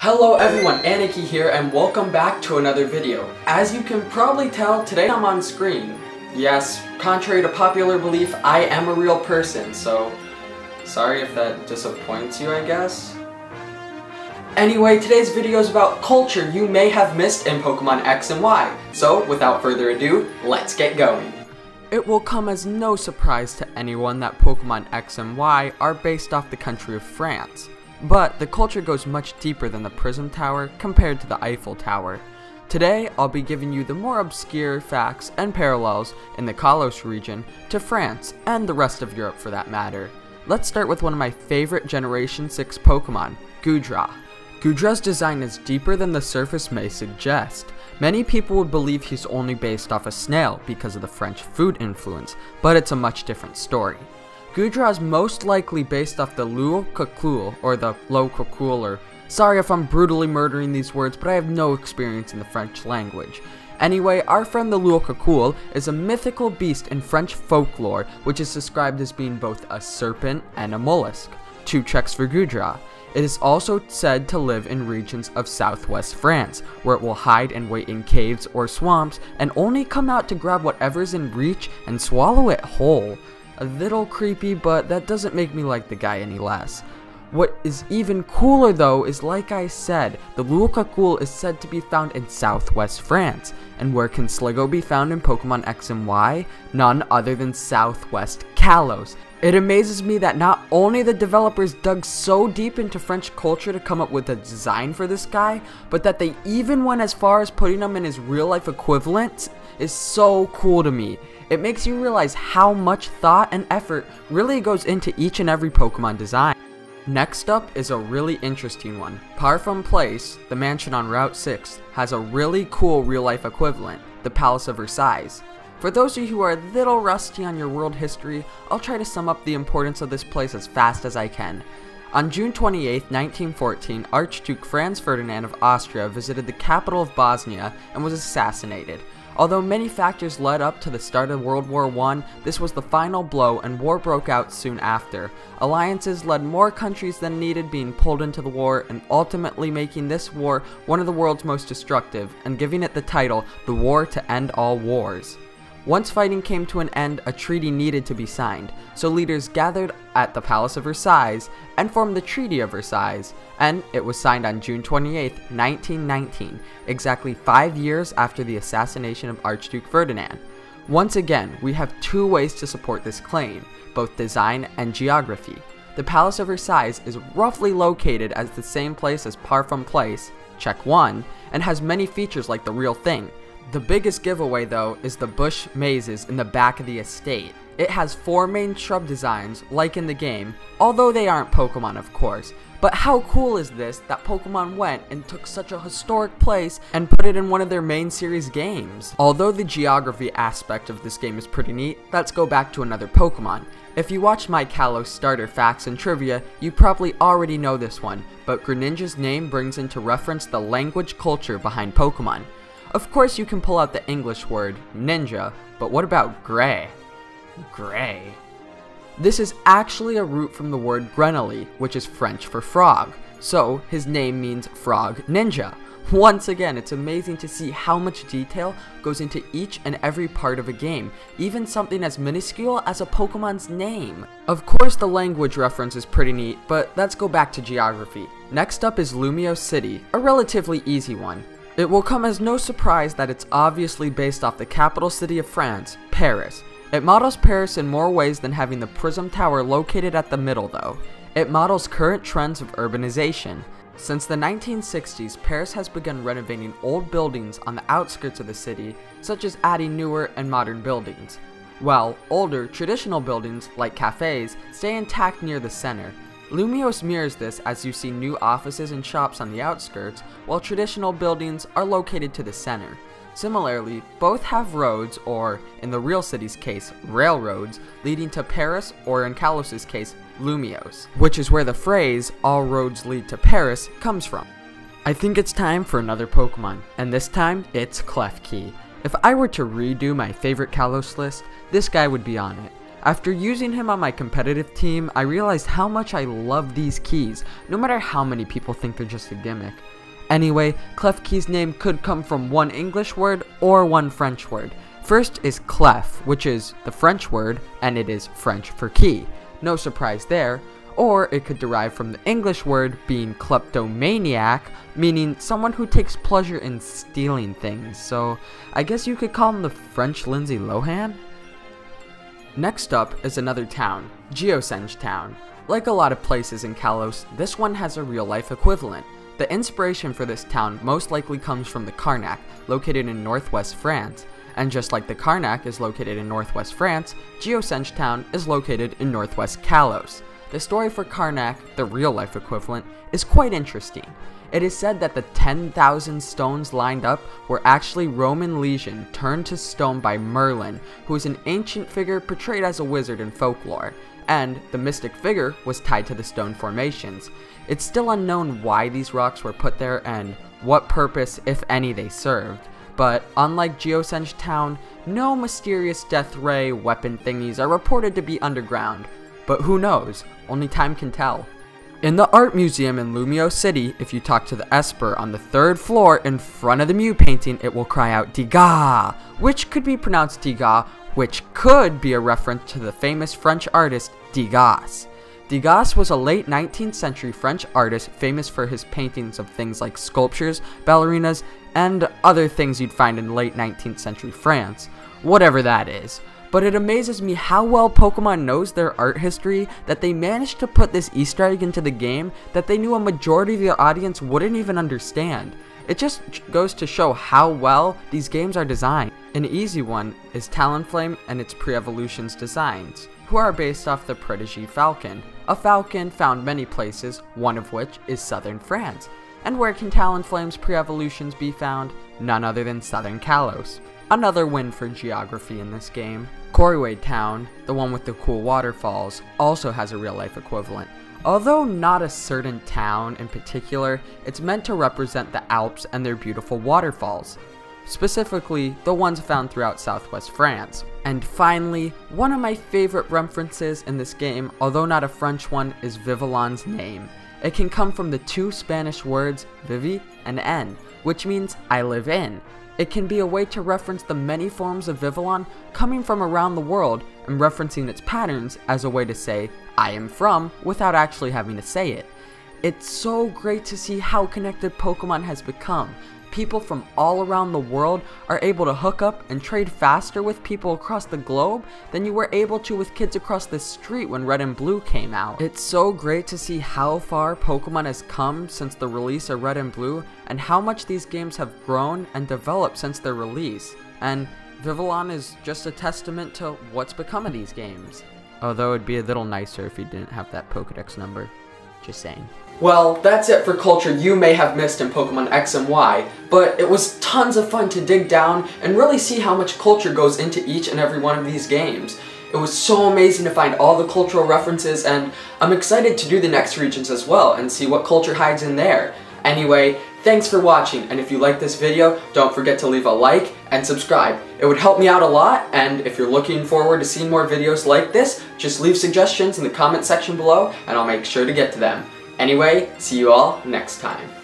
Hello everyone, Aniki here and welcome back to another video. As you can probably tell, today I'm on screen. Yes, contrary to popular belief, I am a real person, so sorry if that disappoints you, I guess. Anyway, today's video is about culture you may have missed in Pokemon X and Y. So, without further ado, let's get going. It will come as no surprise to anyone that Pokemon X and Y are based off the country of France. But the culture goes much deeper than the Prism Tower compared to the Eiffel Tower. Today, I'll be giving you the more obscure facts and parallels in the Kalos region to France and the rest of Europe for that matter. Let's start with one of my favorite Generation 6 Pokemon, Goodra. Goodra's design is deeper than the surface may suggest. Many people would believe he's only based off a snail because of the French food influence, but it's a much different story. Goodra is most likely based off the Luocool or the Lococool. Sorry if I'm brutally murdering these words, but I have no experience in the French language. Anyway, our friend the Luocool is a mythical beast in French folklore, which is described as being both a serpent and a mollusk. 2 checks for Goodra. It is also said to live in regions of southwest France, where it will hide and wait in caves or swamps, and only come out to grab whatever's in reach and swallow it whole. A little creepy, but that doesn't make me like the guy any less. What is even cooler though is, like I said, the Luocool is said to be found in southwest France. And where can Sliggoo be found in Pokemon X and Y? None other than southwest Kalos. It amazes me that not only the developers dug so deep into French culture to come up with a design for this guy, but that they even went as far as putting him in his real life equivalent is so cool to me. It makes you realize how much thought and effort really goes into each and every Pokemon design. Next up is a really interesting one. Parfum Place, the mansion on Route 6, has a really cool real life equivalent, the Palace of Versailles. For those of you who are a little rusty on your world history, I'll try to sum up the importance of this place as fast as I can. On June 28, 1914, Archduke Franz Ferdinand of Austria visited the capital of Bosnia and was assassinated. Although many factors led up to the start of World War I, this was the final blow and war broke out soon after. Alliances led more countries than needed being pulled into the war, and ultimately making this war one of the world's most destructive, and giving it the title, the War to End All Wars. Once fighting came to an end, a treaty needed to be signed, so leaders gathered at the Palace of Versailles and formed the Treaty of Versailles, and it was signed on June 28, 1919, exactly 5 years after the assassination of Archduke Ferdinand. Once again, we have 2 ways to support this claim, both design and geography. The Palace of Versailles is roughly located as the same place as Parfum Place, check 1, and has many features like the real thing. The biggest giveaway though is the bush mazes in the back of the estate. It has 4 main shrub designs like in the game, although they aren't Pokemon of course. But how cool is this that Pokemon went and took such a historic place and put it in one of their main series games? Although the geography aspect of this game is pretty neat, let's go back to another Pokemon. If you watched my Kalos starter facts and trivia, you probably already know this one, but Greninja's name brings into reference the language culture behind Pokemon. Of course you can pull out the English word, ninja, but what about gray? Gray. This is actually a root from the word Grenoli, which is French for frog, so his name means frog ninja. Once again, it's amazing to see how much detail goes into each and every part of a game, even something as minuscule as a Pokemon's name. Of course the language reference is pretty neat, but let's go back to geography. Next up is Lumiose City, a relatively easy one. It will come as no surprise that it's obviously based off the capital city of France, Paris. It models Paris in more ways than having the Prism Tower located at the middle though. It models current trends of urbanization. Since the 1960s, Paris has begun renovating old buildings on the outskirts of the city, such as adding newer and modern buildings. While older, traditional buildings, like cafes, stay intact near the center. Lumiose mirrors this as you see new offices and shops on the outskirts, while traditional buildings are located to the center. Similarly, both have roads, or in the real city's case, railroads, leading to Paris, or in Kalos' case, Lumiose, which is where the phrase, all roads lead to Paris, comes from. I think it's time for another Pokemon, and this time, it's Klefki. If I were to redo my favorite Kalos list, this guy would be on it. After using him on my competitive team, I realized how much I love these keys, no matter how many people think they're just a gimmick. Anyway, Klefki's name could come from one English word or one French word. First is clef, which is the French word, and it is French for key. No surprise there. Or it could derive from the English word being kleptomaniac, meaning someone who takes pleasure in stealing things. So I guess you could call him the French Lindsay Lohan? Next up is another town, Geosenge Town. Like a lot of places in Kalos, this one has a real-life equivalent. The inspiration for this town most likely comes from the Karnak, located in northwest France. And just like the Karnak is located in northwest France, Geosenge Town is located in northwest Kalos. The story for Karnak, the real-life equivalent, is quite interesting. It is said that the 10,000 stones lined up were actually Roman legion turned to stone by Merlin, who is an ancient figure portrayed as a wizard in folklore, and the mystic figure was tied to the stone formations. It's still unknown why these rocks were put there and what purpose, if any, they served. But unlike Geosenge Town, no mysterious death ray weapon thingies are reported to be underground. But who knows? Only time can tell. In the art museum in Lumio City, if you talk to the Esper on the 3rd floor in front of the Mew painting, it will cry out Degas, which could be pronounced Degas, which could be a reference to the famous French artist Degas. Degas was a late 19th century French artist famous for his paintings of things like sculptures, ballerinas, and other things you'd find in late 19th century France, whatever that is. But it amazes me how well Pokemon knows their art history that they managed to put this Easter egg into the game that they knew a majority of the audience wouldn't even understand. It just goes to show how well these games are designed. An easy one is Talonflame and its pre-evolutions designs, who are based off the Protégé Falcon, a falcon found many places, one of which is southern France. And where can Talonflame's pre-evolutions be found? None other than southern Kalos. Another win for geography in this game. Koroway Town, the one with the cool waterfalls, also has a real-life equivalent. Although not a certain town in particular, it's meant to represent the Alps and their beautiful waterfalls. Specifically, the ones found throughout southwest France. And finally, one of my favorite references in this game, although not a French one, is Vivillon's name. It can come from the two Spanish words vivi and en, which means I live in. It can be a way to reference the many forms of Vivillon coming from around the world and referencing its patterns as a way to say I am from without actually having to say it. It's so great to see how connected Pokemon has become. People from all around the world are able to hook up and trade faster with people across the globe than you were able to with kids across the street when Red and Blue came out. It's so great to see how far Pokemon has come since the release of Red and Blue and how much these games have grown and developed since their release. And Vivillon is just a testament to what's become of these games. Although it'd be a little nicer if you didn't have that Pokedex number. Just saying. Well, that's it for culture you may have missed in Pokemon X and Y, but it was tons of fun to dig down and really see how much culture goes into each and every one of these games. It was so amazing to find all the cultural references, and I'm excited to do the next regions as well and see what culture hides in there. Anyway, thanks for watching, and if you like this video, don't forget to leave a like and subscribe. It would help me out a lot, and if you're looking forward to seeing more videos like this, just leave suggestions in the comment section below and I'll make sure to get to them. Anyway, see you all next time.